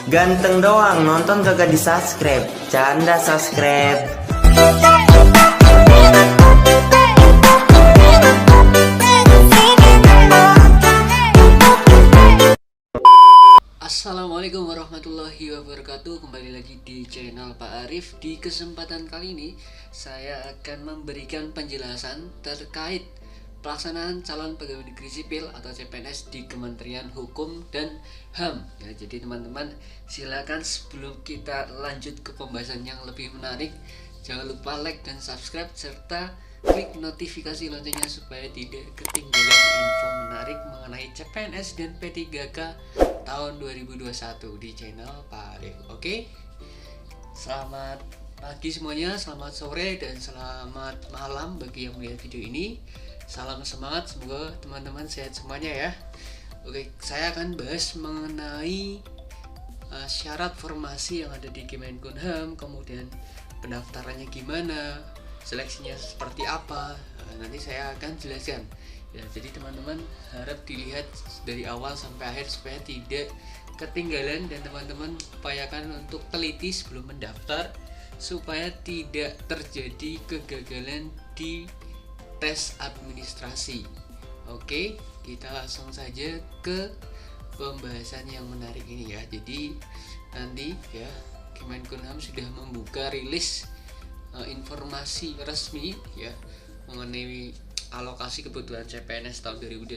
Ganteng doang, nonton kagak di subscribe. Canda subscribe. Assalamualaikum warahmatullahi wabarakatuh. Kembali lagi di channel Pak Arif. Di kesempatan kali ini saya akan memberikan penjelasan terkait pelaksanaan calon pegawai negeri sipil atau CPNS di Kementerian Hukum dan HAM ya. Jadi teman-teman silakan sebelum kita lanjut ke pembahasan yang lebih menarik, jangan lupa like dan subscribe serta klik notifikasi loncengnya supaya tidak ketinggalan info menarik mengenai CPNS dan P3K tahun 2021 di channel Pak Arif. Oke, selamat pagi semuanya, selamat sore dan selamat malam bagi yang melihat video ini. Salam semangat, semoga teman-teman sehat semuanya ya. Oke, saya akan bahas mengenai syarat formasi yang ada di Kemenkumham, kemudian pendaftarannya gimana, seleksinya seperti apa. Nanti saya akan jelaskan ya. Jadi teman-teman harap dilihat dari awal sampai akhir supaya tidak ketinggalan, dan teman-teman upayakan untuk teliti sebelum mendaftar supaya tidak terjadi kegagalan di tes administrasi. Oke, kita langsung saja ke pembahasan yang menarik ini ya. Jadi nanti ya Kemenkumham sudah membuka rilis informasi resmi ya mengenai alokasi kebutuhan CPNS tahun 2021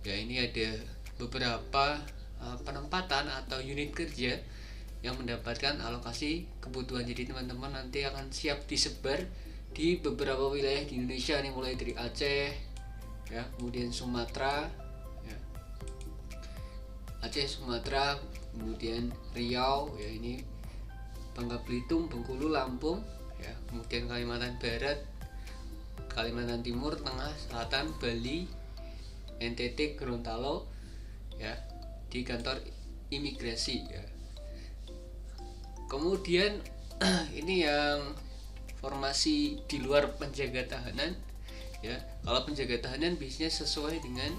ya. Ini ada beberapa penempatan atau unit kerja yang mendapatkan alokasi kebutuhan. Jadi teman-teman nanti akan siap disebar di beberapa wilayah di Indonesia nih, mulai dari Aceh ya, kemudian Sumatera ya, Aceh, Sumatera, kemudian Riau ya, ini Bangka Belitung, Bengkulu, Lampung ya, kemudian Kalimantan Barat, Kalimantan Timur, Tengah, Selatan, Bali, NTT, Gorontalo ya, di kantor imigrasi ya. Kemudian ini yang formasi di luar penjaga tahanan ya. Kalau penjaga tahanan biasanya sesuai dengan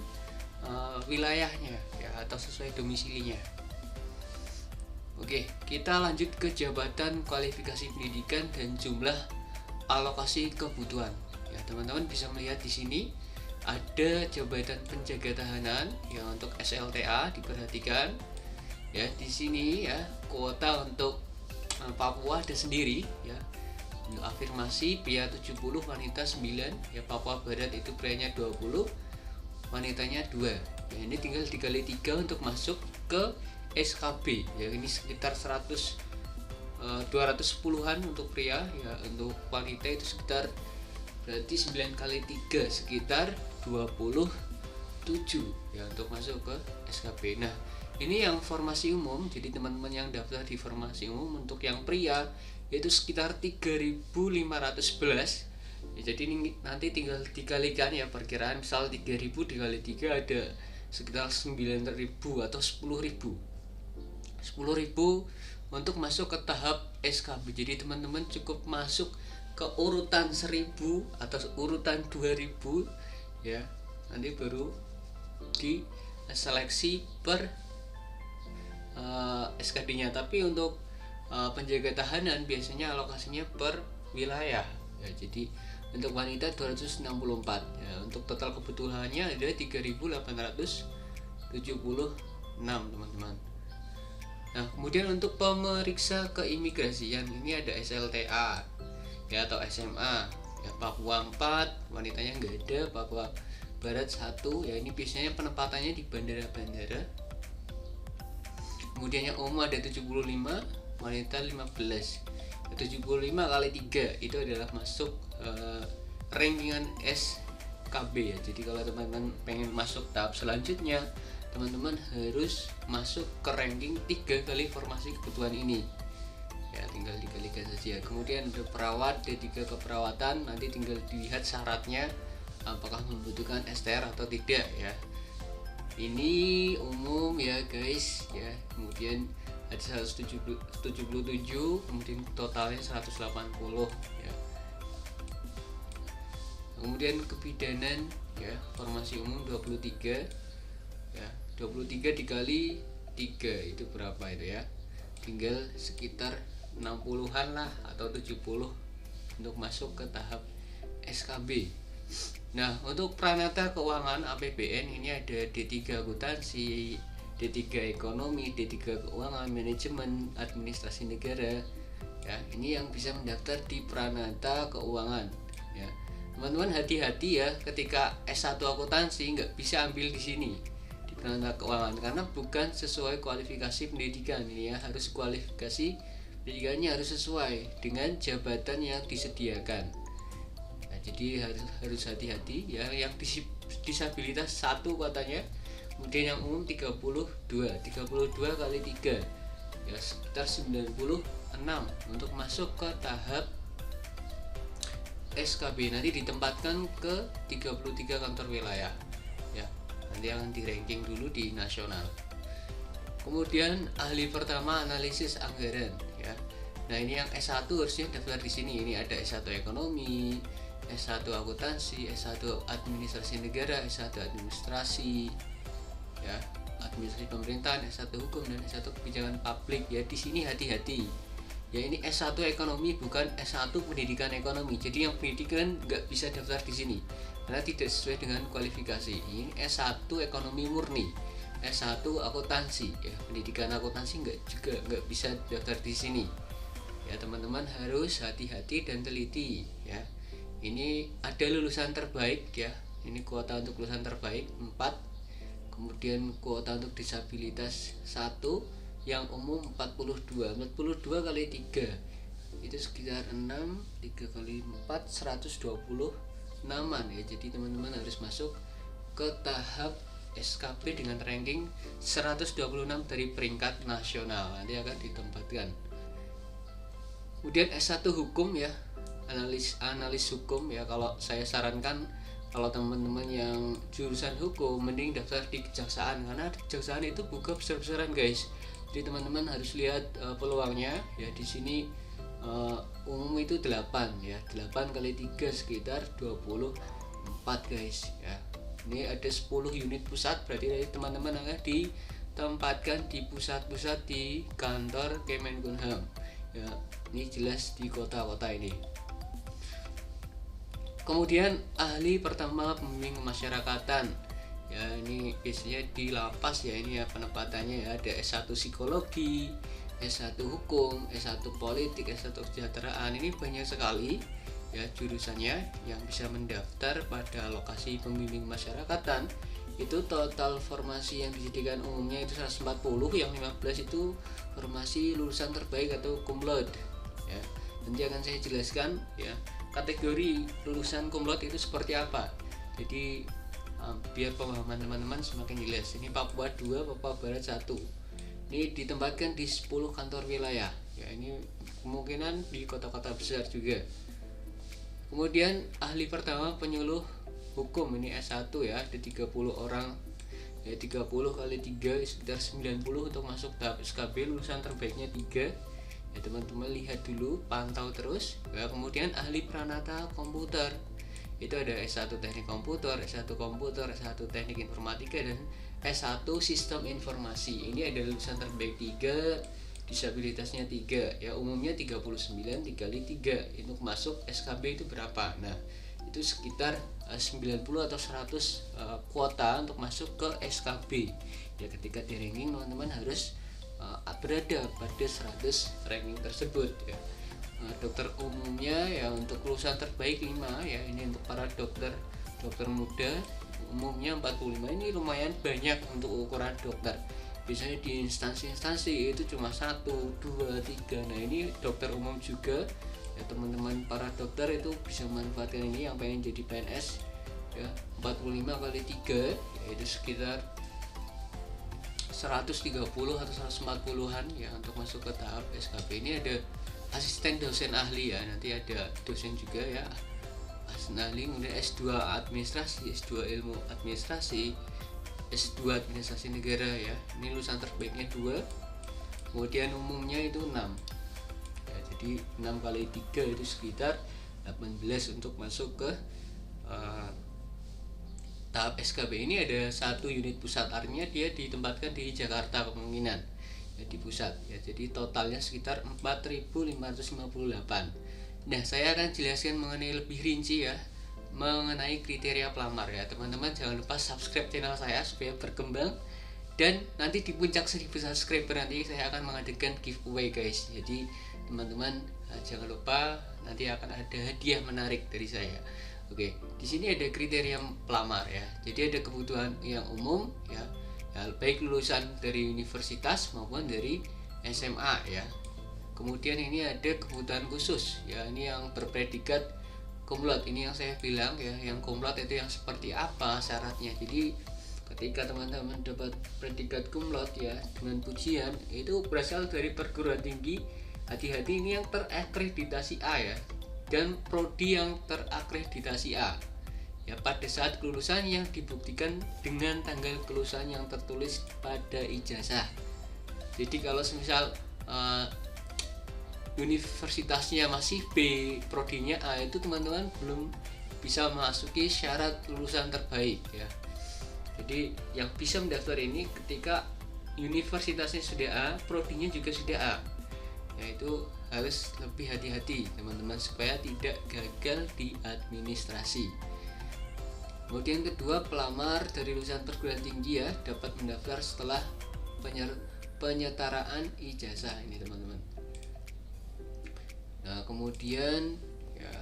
wilayahnya ya, atau sesuai domisilinya. Oke, kita lanjut ke jabatan kualifikasi pendidikan dan jumlah alokasi kebutuhan. Ya, teman-teman bisa melihat di sini ada jabatan penjaga tahanan yang untuk SLTA diperhatikan. Ya, di sini ya kuota untuk Papua ada sendiri ya. Untuk afirmasi pria 70, wanita 9 ya. Papua Barat itu prianya 20, wanitanya 2. Ya, ini tinggal dikali 3 untuk masuk ke SKB ya. Ini sekitar 210-an untuk pria ya. Untuk wanita itu sekitar, berarti 9 kali 3 sekitar 27 ya untuk masuk ke SKB. Nah, ini yang formasi umum. Jadi teman-teman yang daftar di formasi umum untuk yang pria itu sekitar 3.511 ya. Jadi ini nanti tinggal dikalikan ya, perkiraan misal 3.000 dikali 3 ada sekitar 9.000 atau 10.000 untuk masuk ke tahap SKB. Jadi teman-teman cukup masuk ke urutan 1.000 atau urutan 2.000 ya, nanti baru diseleksi per SKD-nya. Tapi untuk penjaga tahanan biasanya alokasinya per wilayah ya. Jadi untuk wanita 264 ya. Untuk total kebutuhannya ada 3.876 teman-teman. Nah, kemudian untuk pemeriksa keimigrasian ini ada SLTA ya, atau SMA ya. Papua 4, wanitanya nggak ada. Papua Barat 1 ya, ini biasanya penempatannya di bandara-bandara. Kemudian yang umum ada 75, wanita 15. 75 kali 3 itu adalah masuk rankingan SKB ya. Jadi kalau teman-teman pengen masuk tahap selanjutnya, teman-teman harus masuk ke ranking 3 kali formasi kebutuhan ini ya, tinggal dikalikan saja. Kemudian ada perawat, D3 keperawatan, nanti tinggal dilihat syaratnya apakah membutuhkan STR atau tidak ya. Ini umum ya guys ya. Kemudian ada 177, kemudian totalnya 180 ya. Kemudian kebidanan ya, formasi umum 23 ya. 23 dikali 3 itu berapa itu ya, tinggal sekitar 60-an lah atau 70 untuk masuk ke tahap SKB. Nah, untuk Pranata Keuangan APBN ini ada D3 akuntansi, D3 ekonomi, D3 keuangan, manajemen, administrasi negara. Ya, ini yang bisa mendaftar di Pranata Keuangan. Ya, teman-teman hati-hati ya, ketika S1 akuntansi nggak bisa ambil di sini di Pranata Keuangan karena bukan sesuai kualifikasi pendidikan. Ini ya, harus kualifikasi pendidikannya harus sesuai dengan jabatan yang disediakan. Nah, jadi harus hati-hati ya, yang disabilitas 1 katanya, kemudian yang umum 32 kali 3 ya sekitar 96 untuk masuk ke tahap SKB. Nanti ditempatkan ke 33 kantor wilayah ya, nanti akan di ranking dulu di nasional. Kemudian ahli pertama analisis anggaran ya. Nah, ini yang S1 harusnya daftar di sini. Ini ada S1 ekonomi, S1 akuntansi, S1 administrasi negara, S1 administrasi ya, administrasi pemerintahan, S1 hukum, dan S1 kebijakan publik ya. Di sini hati-hati ya, ini S1 ekonomi bukan S1 pendidikan ekonomi. Jadi yang pendidikan nggak bisa daftar di sini karena tidak sesuai dengan kualifikasi. Ini S1 ekonomi murni, S1 akuntansi ya, pendidikan akuntansi nggak bisa daftar di sini ya. Teman-teman harus hati-hati dan teliti ya. Ini ada lulusan terbaik ya, ini kuota untuk lulusan terbaik 4, kemudian kuota untuk disabilitas 1, yang umum 42 kali 3 itu sekitar 6, 3 kali 4 126an ya. Jadi teman-teman harus masuk ke tahap SKB dengan ranking 126 dari peringkat nasional, nanti akan ditempatkan. Kemudian S1 hukum ya, analis hukum ya. Kalau saya sarankan, kalau teman-teman yang jurusan hukum mending daftar di kejaksaan, karena kejaksaan itu buka besar-besaran guys. Jadi teman-teman harus lihat peluangnya ya. Di sini umum itu 8 ya, 8 kali 3 sekitar 24 guys ya. Ini ada 10 unit pusat, berarti teman-teman akan ditempatkan di pusat-pusat di kantor Kemenkumham ya. Ini jelas di kota-kota ini. Kemudian ahli pertama pembimbing kemasyarakatan ya, ini biasanya di lapas ya. Ini ya penempatannya ya, ada S1 psikologi, S1 hukum, S1 politik, S1 kesejahteraan. Ini banyak sekali ya jurusannya yang bisa mendaftar pada lokasi pembimbing masyarakatan. Itu total formasi yang disediakan umumnya itu 140, yang 15 itu formasi lulusan terbaik atau cum laude ya. Nanti akan saya jelaskan ya kategori lulusan cum laude itu seperti apa. Jadi biar pemahaman teman-teman semakin jelas. Ini Papua 2, Papua Barat 1. Ini ditempatkan di 10 kantor wilayah ya. Ini kemungkinan di kota-kota besar juga. Kemudian ahli pertama penyuluh hukum, ini S1 ya, ada 30 orang ya, 30 kali 3 sekitar 90 untuk masuk tahap SKB. Lulusan terbaiknya 3 ya, teman-teman lihat dulu, pantau terus ya. Kemudian ahli Pranata komputer, itu ada S1 teknik komputer, S1 komputer, S1 teknik informatika, dan S1 sistem informasi. Ini ada lulusan terbaik 3, disabilitasnya 3 ya, umumnya 39 dikali 3 untuk masuk SKB itu berapa. Nah, itu sekitar 90 atau 100 kuota untuk masuk ke SKB ya. Ketika di ranking, teman-teman harus berada pada 100 ranking tersebut ya. Dokter umumnya ya, untuk lulusan terbaik 5 ya. Ini untuk para dokter muda, umumnya 45. Ini lumayan banyak untuk ukuran dokter. Biasanya di instansi-instansi itu cuma 1, 2, 3. Nah, ini dokter umum juga ya, teman-teman para dokter itu bisa memanfaatkan ini yang pengen jadi PNS ya. 45 kali 3 ya, itu sekitar 130 atau 140-an ya untuk masuk ke tahap SKB. Ini ada asisten dosen ahli ya, nanti ada dosen juga ya, asisten ahli. Kemudian S2 administrasi, S2 ilmu administrasi, S2 administrasi negara ya. Ini lulusan terbaiknya 2. Kemudian umumnya itu 6 ya, jadi 6 kali 3 itu sekitar 18 untuk masuk ke tahap SKB ini ada 1 unit pusat, artinya dia ditempatkan di Jakarta kemungkinan ya, di pusat ya. Jadi totalnya sekitar 4.558. Nah, saya akan jelaskan mengenai lebih rinci ya mengenai kriteria pelamar ya. Teman-teman jangan lupa subscribe channel saya supaya berkembang, dan nanti di puncak 1000 subscriber nanti saya akan mengadakan giveaway guys. Jadi teman-teman jangan lupa, nanti akan ada hadiah menarik dari saya. Oke, di sini ada kriteria pelamar ya. Jadi ada kebutuhan yang umum ya, baik lulusan dari universitas maupun dari SMA ya. Kemudian ini ada kebutuhan khusus ya, ini yang berpredikat cum laude. Ini yang saya bilang ya, yang cum laude itu yang seperti apa syaratnya. Jadi ketika teman-teman dapat predikat cum laude ya dengan pujian, itu berasal dari perguruan tinggi, hati-hati ini yang terakreditasi A ya, dan prodi yang terakreditasi A ya, pada saat kelulusan yang dibuktikan dengan tanggal kelulusan yang tertulis pada ijazah. Jadi kalau semisal universitasnya masih B, prodinya A, itu teman-teman belum bisa memasuki syarat lulusan terbaik ya. Jadi yang bisa mendaftar ini ketika universitasnya sudah A, prodinya juga sudah A, yaitu harus lebih hati-hati teman-teman supaya tidak gagal di administrasi. Kemudian kedua, pelamar dari lulusan perguruan tinggi ya dapat mendaftar setelah penyetaraan ijazah ini teman-teman. Nah, kemudian ya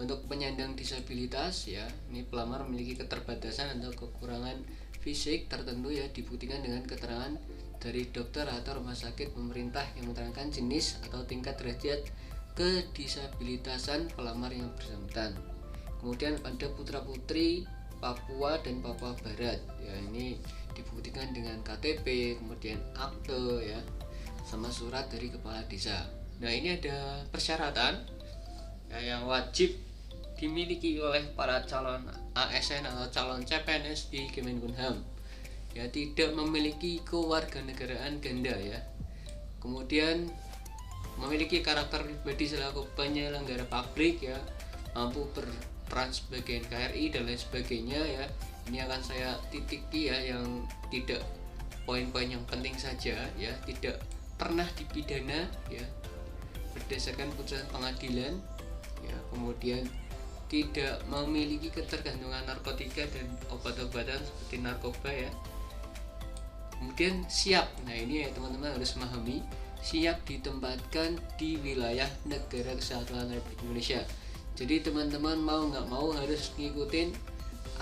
untuk penyandang disabilitas ya, ini pelamar memiliki keterbatasan atau kekurangan fisik tertentu ya, dibuktikan dengan keterangan dari dokter atau rumah sakit pemerintah yang menerangkan jenis atau tingkat derajat kedisabilitasan pelamar yang bersangkutan. Kemudian ada putra-putri Papua dan Papua Barat ya, ini dibuktikan dengan KTP, kemudian akte ya, sama surat dari kepala desa. Nah, ini ada persyaratan ya, yang wajib dimiliki oleh para calon ASN atau calon CPNS di Kemenkumham ya, tidak memiliki kewarganegaraan ganda ya, kemudian memiliki karakter pribadi selaku penyelenggara publik ya, mampu berperan sebagai NKRI dan lain sebagainya ya. Ini akan saya titiki ya, yang tidak, poin-poin yang penting saja ya, tidak pernah dipidana ya berdasarkan putusan pengadilan ya, kemudian tidak memiliki ketergantungan narkotika dan obat-obatan seperti narkoba ya. Kemudian siap, nah ini ya teman-teman harus memahami, siap ditempatkan di wilayah negara kesatuan Republik Indonesia. Jadi teman-teman mau nggak mau harus ngikutin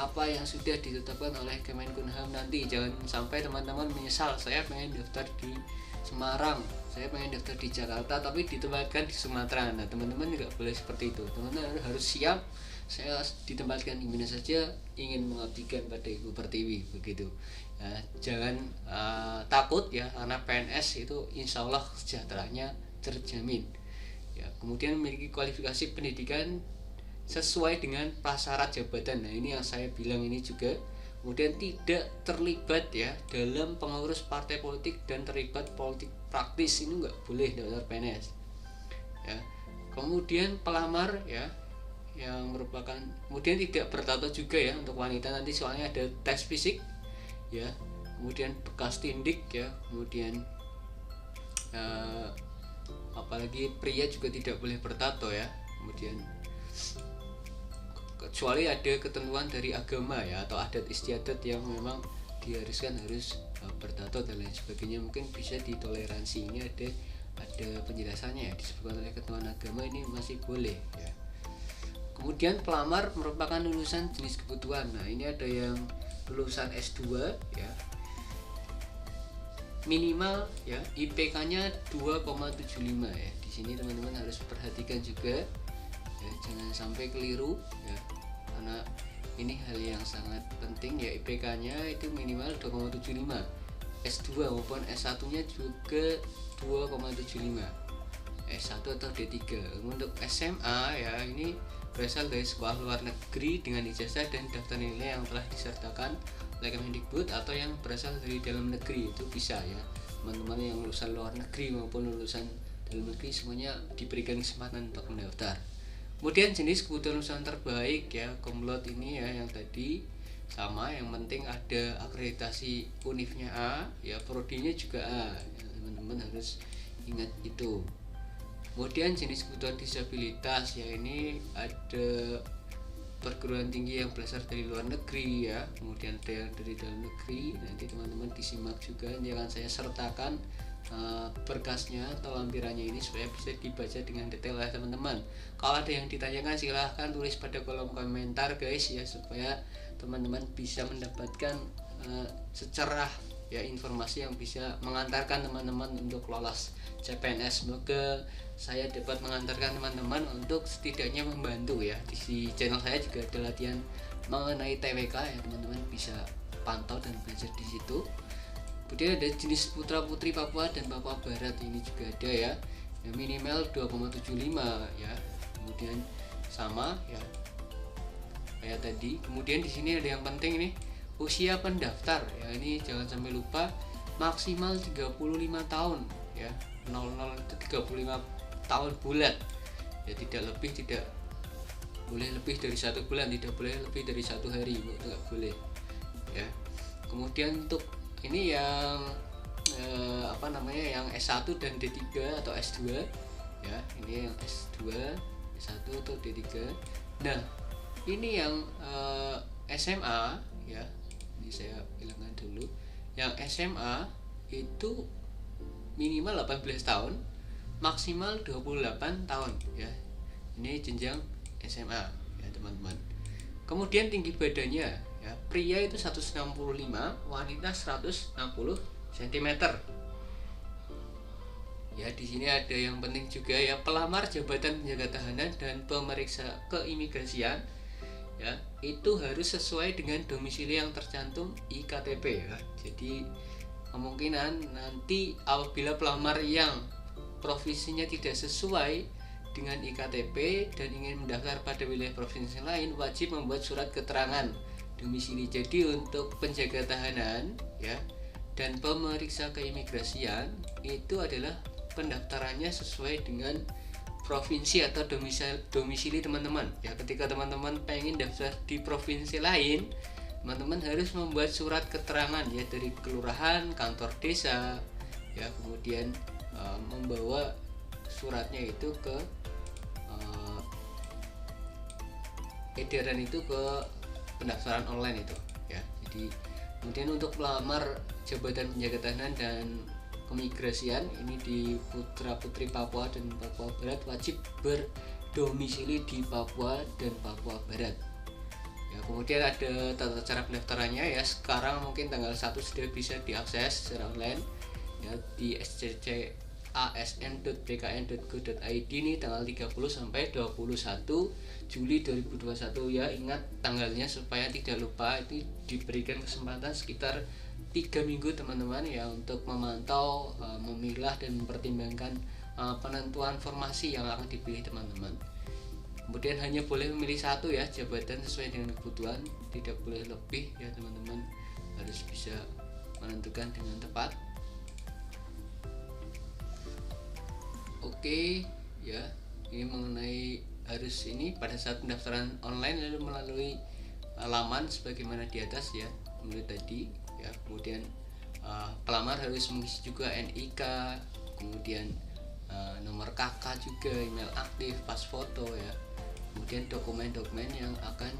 apa yang sudah ditetapkan oleh Kemenkumham nanti. Jangan sampai teman-teman menyesal, saya pengen daftar di Semarang, saya pengen daftar di Jakarta tapi ditempatkan di Sumatera. Nah teman-teman nggak boleh seperti itu, teman-teman harus siap, saya ditempatkan di mana saja, ingin mengabdikan pada Ibu Pertiwi begitu ya. Jangan takut ya, karena PNS itu insya Allah sejahteranya terjamin ya. Kemudian memiliki kualifikasi pendidikan sesuai dengan prasyarat jabatan. Nah ini yang saya bilang ini juga. Kemudian tidak terlibat ya dalam pengurus partai politik dan terlibat politik praktis, ini nggak boleh daftar PNS ya. Kemudian pelamar ya yang merupakan, kemudian tidak bertato juga ya untuk wanita nanti, soalnya ada tes fisik ya. Kemudian bekas tindik ya, kemudian apalagi pria juga tidak boleh bertato ya. Kemudian kecuali ada ketentuan dari agama ya atau adat istiadat yang memang diharuskan harus bertato dan lain sebagainya, mungkin bisa ditoleransi. Ini ada penjelasannya ya, disebutkan oleh ketentuan agama ini masih boleh ya. Kemudian pelamar merupakan lulusan jenis kebutuhan. Nah ini ada yang lulusan S2 ya, minimal ya IPK-nya 2,75 ya. Di sini teman-teman harus perhatikan juga ya, jangan sampai keliru ya, karena ini hal yang sangat penting ya. IPK-nya itu minimal 2,75, S2 maupun S1-nya juga 2,75, S1 atau D3. Untuk SMA ya, ini berasal dari sekolah luar negeri dengan ijazah dan daftar nilai yang telah disertakan oleh Kemendikbud, atau yang berasal dari dalam negeri, itu bisa ya. Teman-teman yang lulusan luar negeri maupun lulusan dalam negeri semuanya diberikan kesempatan untuk mendaftar. Kemudian jenis kebutuhan lulusan terbaik ya, cum laude ini ya yang tadi. sama, yang penting ada akreditasi univnya A ya, prodinya juga A ya, teman-teman harus ingat itu. Kemudian jenis kebutuhan disabilitas ya, ini ada perguruan tinggi yang berasal dari luar negeri ya, kemudian ada yang dari dalam negeri. Nanti teman-teman disimak juga, ini akan saya sertakan berkasnya atau lampirannya ini supaya bisa dibaca dengan detail ya teman-teman. Kalau ada yang ditanyakan silahkan tulis pada kolom komentar guys ya, supaya teman-teman bisa mendapatkan secerah ya informasi yang bisa mengantarkan teman-teman untuk lolos CPNS. Semoga saya dapat mengantarkan teman-teman untuk setidaknya membantu ya. Di channel saya juga ada latihan mengenai TWK ya, teman-teman bisa pantau dan belajar di situ. Kemudian ada jenis putra putri Papua dan Papua Barat, ini juga ada ya, yang minimal 2,75 ya. Kemudian sama ya kayak tadi. Kemudian di sini ada yang penting nih, usia pendaftar ya, ini jangan sampai lupa, maksimal 35 tahun ya, 00 itu 35 tahun bulat ya, tidak lebih, tidak boleh lebih dari 1 bulan, tidak boleh lebih dari 1 hari, tidak boleh ya. Kemudian untuk ini yang yang S1 dan D3 atau S2 ya, ini yang S2, S1 atau D3. Nah ini yang SMA ya, ini saya hilangkan dulu, yang SMA itu minimal 18 tahun, maksimal 28 tahun ya, ini jenjang SMA ya teman-teman. Kemudian tinggi badannya ya, pria itu 165, wanita 160 cm ya. Di sini ada yang penting juga ya, pelamar jabatan penjaga tahanan dan pemeriksa keimigrasian ya, itu harus sesuai dengan domisili yang tercantum IKTP ya. Jadi kemungkinan nanti apabila pelamar yang profesinya tidak sesuai dengan IKTP dan ingin mendaftar pada wilayah provinsi lain, wajib membuat surat keterangan domisili. Jadi untuk penjaga tahanan ya dan pemeriksa keimigrasian itu adalah pendaftarannya sesuai dengan provinsi atau domisili teman-teman ya. Ketika teman-teman pengen daftar di provinsi lain, teman-teman harus membuat surat keterangan ya dari kelurahan, kantor desa ya, kemudian membawa suratnya itu ke edaran itu ke pendaftaran online itu ya. Jadi kemudian untuk pelamar jabatan penjaga tahanan dan keimigrasian ini di putra putri Papua dan Papua Barat wajib berdomisili di Papua dan Papua Barat ya. Kemudian ada tata cara pendaftarannya ya, sekarang mungkin tanggal 1 sudah bisa diakses secara online ya di scasn.bkn.go.id ini tanggal 30 sampai 21 Juli 2021 ya. Ingat tanggalnya supaya tidak lupa, itu diberikan kesempatan sekitar 3 minggu teman-teman ya untuk memantau, memilah dan mempertimbangkan penentuan formasi yang akan dipilih teman-teman. Kemudian hanya boleh memilih satu ya jabatan sesuai dengan kebutuhan, tidak boleh lebih ya teman-teman, harus bisa menentukan dengan tepat. Oke ya, ini mengenai harus ini pada saat pendaftaran online lalu melalui laman sebagaimana di atas ya, mulai tadi ya. Kemudian pelamar harus mengisi juga NIK, kemudian nomor KK juga, email aktif, pas foto ya, kemudian dokumen-dokumen yang akan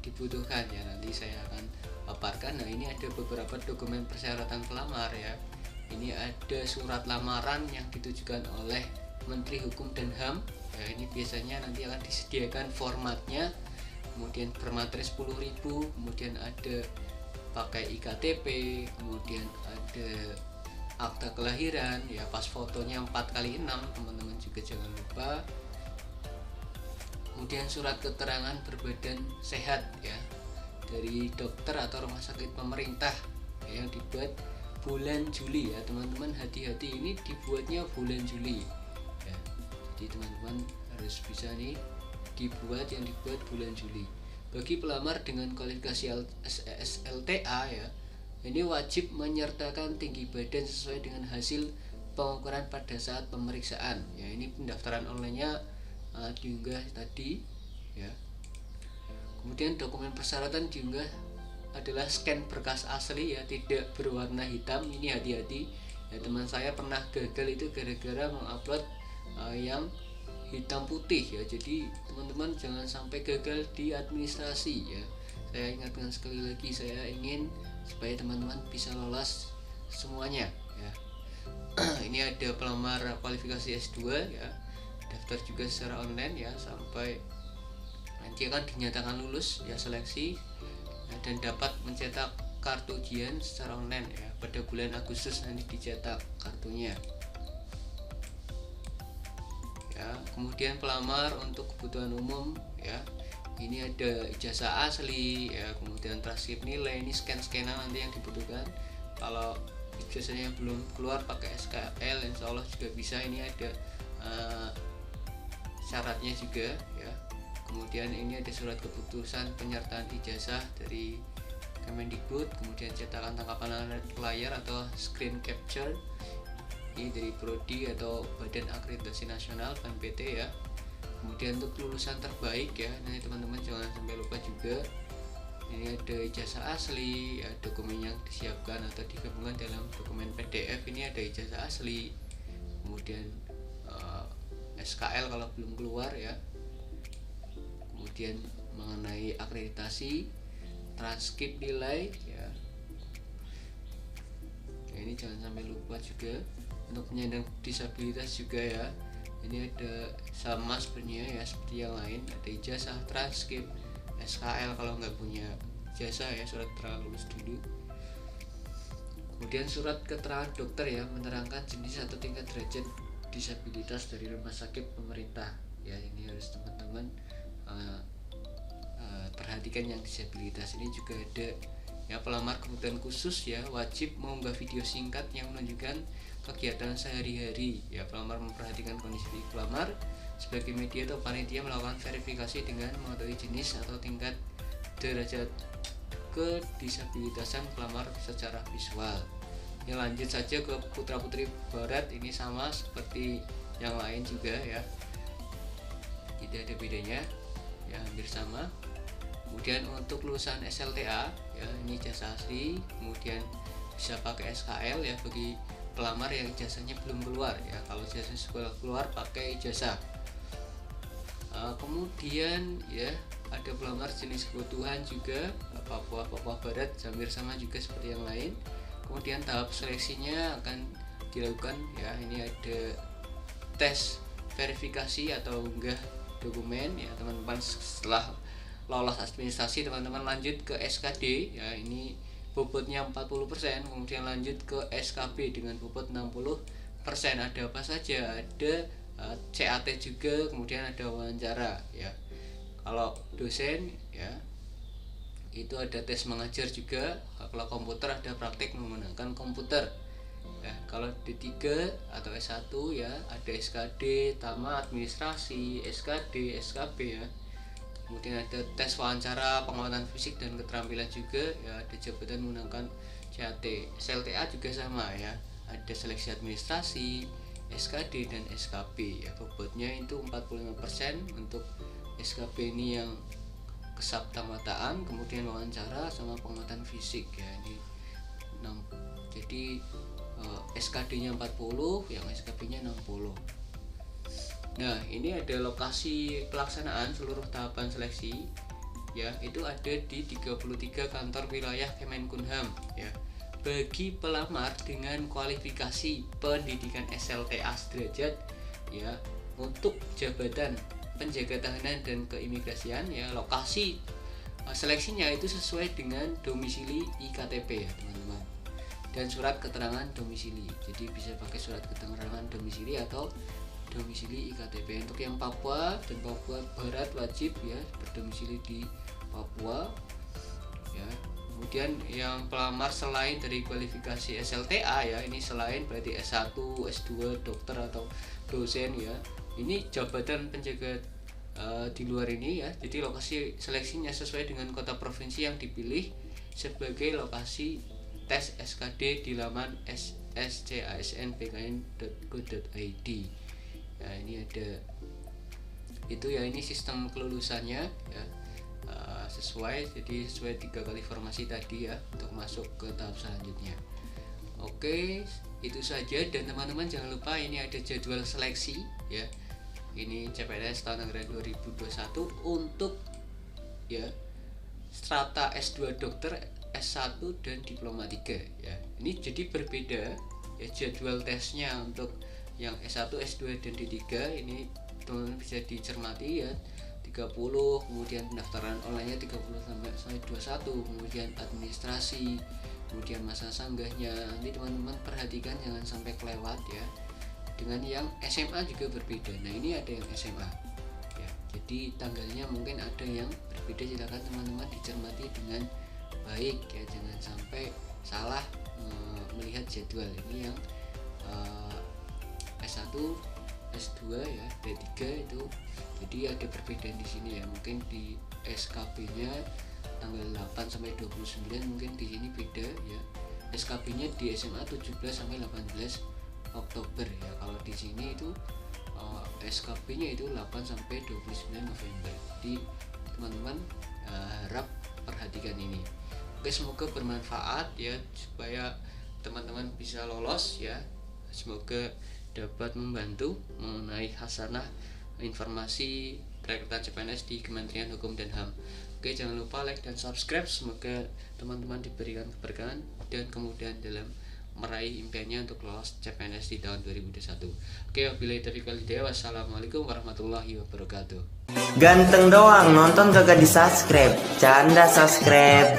dibutuhkan ya, nanti saya akan paparkan. Nah ini ada beberapa dokumen persyaratan pelamar ya. Ini ada surat lamaran yang ditujukan oleh Menteri Hukum dan HAM ya, ini biasanya nanti akan disediakan formatnya, kemudian bermateri 10.000, kemudian ada pakai IKTP, kemudian ada akta kelahiran ya, pas fotonya 4x6 teman-teman juga jangan lupa. Kemudian surat keterangan berbadan sehat ya dari dokter atau rumah sakit pemerintah ya, yang dibuat bulan Juli ya teman-teman, hati-hati ini dibuatnya bulan Juli ya. Jadi teman-teman harus bisa nih dibuat bulan Juli. Bagi pelamar dengan kualifikasi SLTA ya, ini wajib menyertakan tinggi badan sesuai dengan hasil pengukuran pada saat pemeriksaan ya. Ini pendaftaran online-nya diunggah tadi ya. Kemudian dokumen persyaratan diunggah adalah scan berkas asli ya, tidak berwarna hitam. Ini hati-hati ya, teman saya pernah gagal itu gara-gara mengupload yang hitam putih ya. Jadi teman-teman jangan sampai gagal di administrasi ya. Saya ingatkan sekali lagi, saya ingin supaya teman-teman bisa lolos semuanya ya. Ini ada pelamar kualifikasi S2 ya, daftar juga secara online ya, sampai nanti akan dinyatakan lulus ya seleksi ya, dan dapat mencetak kartu ujian secara online ya. Pada bulan Agustus nanti dicetak kartunya ya. Kemudian pelamar untuk kebutuhan umum ya, ini ada ijazah asli ya, kemudian transkrip nilai. Ini scan-scanan nanti yang dibutuhkan. Kalau ijazahnya belum keluar pakai SKL insya Allah juga bisa. Ini ada syaratnya juga ya. Kemudian ini ada surat keputusan penyertaan ijazah dari Kemendikbud, kemudian cetakan tangkapan layar atau screen capture ini dari Prodi atau Badan Akreditasi Nasional BNPT ya. Kemudian untuk lulusan terbaik ya, nanti teman-teman jangan sampai lupa juga, ini ada ijazah asli ya, dokumen yang disiapkan atau digabungkan dalam dokumen PDF. Ini ada ijazah asli, kemudian SKL kalau belum keluar ya, kemudian mengenai akreditasi, transkrip nilai ya. Ini jangan sampai lupa juga untuk penyandang disabilitas juga ya. Ini ada sama sebenarnya ya seperti yang lain, ada ijazah, transkrip, SKL kalau nggak punya ijazah ya, surat keterangan lulus dulu. Kemudian surat keterangan dokter ya, menerangkan jenis atau tingkat derajat disabilitas dari rumah sakit pemerintah ya. Ini harus teman-teman perhatikan yang disabilitas. Ini juga ada ya, pelamar kebutuhan khusus ya, wajib mengunggah video singkat yang menunjukkan kegiatan sehari-hari ya. Pelamar memperhatikan kondisi pelamar sebagai media atau panitia melakukan verifikasi dengan mengetahui jenis atau tingkat derajat kedisabilitasan pelamar secara visual. Ini lanjut saja ke putra putri barat, ini sama seperti yang lain juga ya, tidak ada bedanya ya, hampir sama. Kemudian untuk lulusan SLTA ya, ini ijazah asli, kemudian bisa pakai SKL ya bagi pelamar yang ijazahnya belum keluar ya. Kalau ijazahnya sudah keluar pakai ijazah. Kemudian ya ada pelamar jenis kebutuhan juga Papua Barat, hampir sama juga seperti yang lain. Kemudian tahap seleksinya akan dilakukan ya, ini ada tes verifikasi atau unggah dokumen ya teman-teman. Setelah lolos administrasi teman-teman lanjut ke SKD ya, ini bobotnya 40%, kemudian lanjut ke SKB dengan bobot 60%. Ada apa saja? Ada CAT juga, kemudian ada wawancara ya. Kalau dosen ya itu ada tes mengajar juga. Kalau komputer ada praktik menggunakan komputer ya. Kalau D3 atau S1 ya ada SKD, Tama Administrasi, SKD, SKB ya. Kemudian ada tes wawancara, penguatan fisik dan keterampilan juga ya, ada jabatan menggunakan CAT. SLTA juga sama ya, ada seleksi administrasi, SKD dan SKB ya. Bobotnya itu 45% untuk SKB ini yang kesabtamataan, kemudian wawancara sama penguatan fisik ya. Ini 6. Jadi SKD-nya 40, yang SKB-nya 60. Nah, ini ada lokasi pelaksanaan seluruh tahapan seleksi ya, itu ada di 33 kantor wilayah Kemenkumham ya. Bagi pelamar dengan kualifikasi pendidikan SLTA sederajat ya, untuk jabatan penjaga tahanan dan keimigrasian ya, lokasi seleksinya itu sesuai dengan domisili IKTP ya teman-teman, dan surat keterangan domisili. Jadi bisa pakai surat keterangan domisili atau domisili IKTP. Untuk yang Papua dan Papua Barat wajib ya berdomisili di Papua ya. Kemudian yang pelamar selain dari kualifikasi SLTA ya, ini selain berarti S1, S2, dokter atau dosen ya, ini jabatan penjaga di luar ini ya. Jadi lokasi seleksinya sesuai dengan kota provinsi yang dipilih sebagai lokasi tes SKD di laman scasnbkn.go.id ya. Ini ada itu ya, ini sistem kelulusannya ya, sesuai, jadi sesuai 3 kali formasi tadi ya untuk masuk ke tahap selanjutnya. Oke, itu saja, dan teman-teman jangan lupa ini ada jadwal seleksi ya. Ini CPNS tahun anggaran 2021 untuk ya strata S2 dokter, S1 dan diploma 3 ya. Ini jadi berbeda ya jadwal tesnya. Untuk yang S1, S2 dan D3 ini teman-teman bisa dicermati ya, 30, kemudian pendaftaran online-nya 30 sampai 21, kemudian administrasi, kemudian masa sanggahnya. Nanti teman-teman perhatikan jangan sampai kelewat ya. Dengan yang SMA juga berbeda. Nah, ini ada yang SMA ya, jadi tanggalnya mungkin ada yang berbeda. Silakan teman-teman dicermati dengan baik ya, jangan sampai salah melihat jadwal. Ini yang S1, S2 ya, D3 itu jadi ada perbedaan di sini ya. Mungkin di SKB-nya tanggal 8 sampai 29, mungkin di sini beda ya. SKB-nya di SMA 17 sampai 18 Oktober ya. Kalau di sini itu SKB-nya itu 8 sampai 29 November. Jadi teman-teman harap perhatikan ini. Oke, semoga bermanfaat ya, supaya teman-teman bisa lolos ya. Semoga dapat membantu mengenai hasanah informasi perekrutan CPNS di Kementerian Hukum dan HAM. Oke, jangan lupa like dan subscribe. Semoga teman-teman diberikan keberkahan dan kemudahan dalam meraih impiannya untuk lolos CPNS di tahun 2021. Oke, wabillahi taufiq wal hidayah. Wassalamualaikum warahmatullahi wabarakatuh. Ganteng doang nonton kagak di subscribe. Canda subscribe.